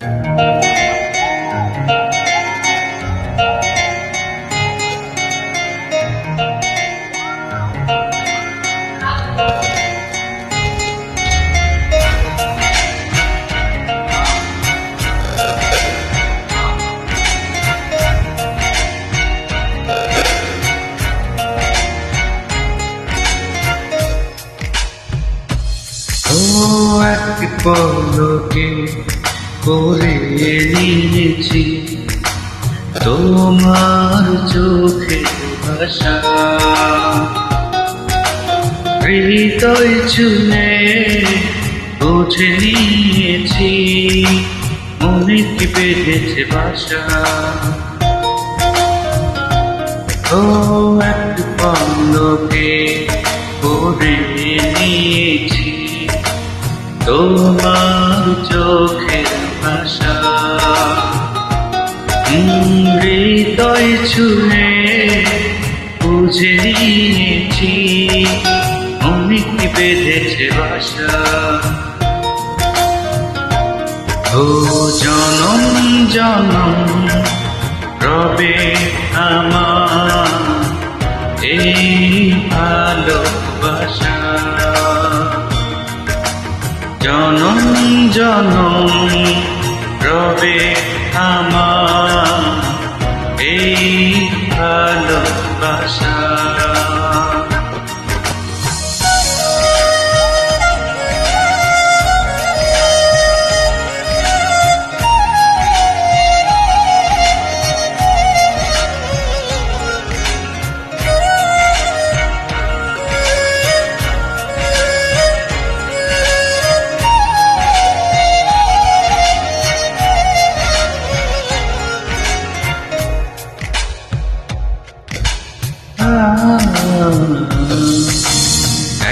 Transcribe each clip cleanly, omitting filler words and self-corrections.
এক পলকে করে নিয়েছি তোমার চোখে ভাষা, হৃদয় ছুঁয়ে বুঝে নিয়েছি মনে কি বেঁধেছে বাসা। এক পলকে করে নিয়েছি তোমার চোখের ভাষা, হৃদয় ছুঁয়ে বুঝে নিয়েছি মনে কি বেঁধেছে বাসা। জনম জনম রবে আমার এই ভালোবাসা, জনম জনম রবে আমার এই ভালোবাসা।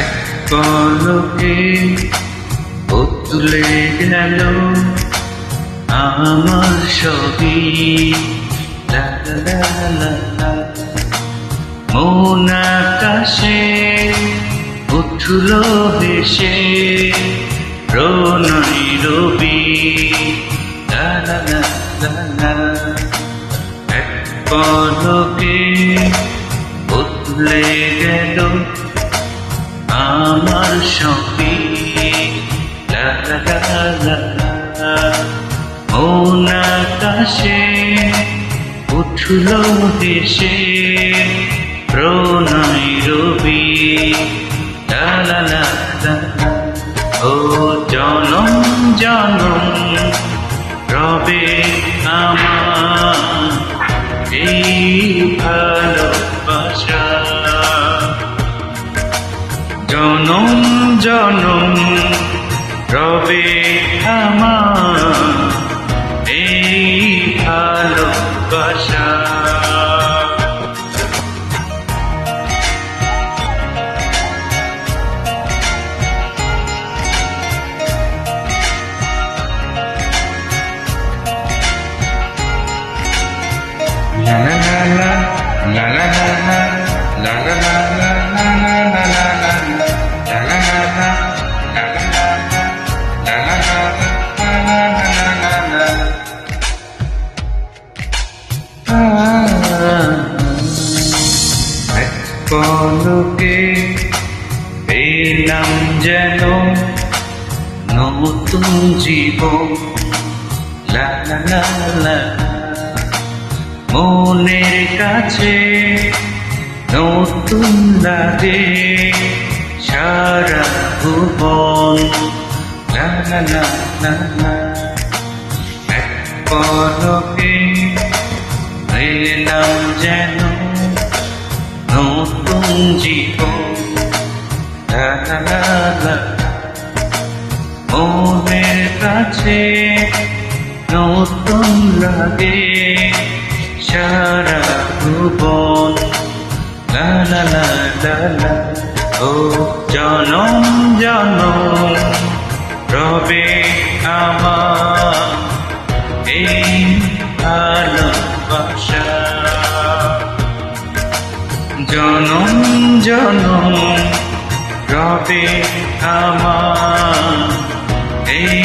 এক পলকে বদলে গেল আমার সবই, লা লা লা লা। মন আকাশে উঠল হেসে প্রণয় রবি, লা লা লা লা লা। এক পলকে বদলে গেল আমার সবই, লা লা লা লা লা। মন আকাশে উঠল হেসে প্রণয় রবি, লা লা লা লা লা। জনম জনম রবে আমার এই ভালোবাসা, জনম জনম রবে আমার এই ভালোবাসা। La la la la la la la la la la la la la la la la এক পলকে পেলাম যেন নতুন জীবন, লা লা লা লা। মনের কাছে নতুন লাগে সারা ভুবন, লা লা লা লা লা। এক পলকে পেলাম যেন নতুন জীবন, লা লা লা লা। মনের কাছে নতুন লাগে সারা ভুবন, লা লা লা লা লা। জনম জনম রবে আমার এই ভালোবাসা, জনম জনম রবে আমার এই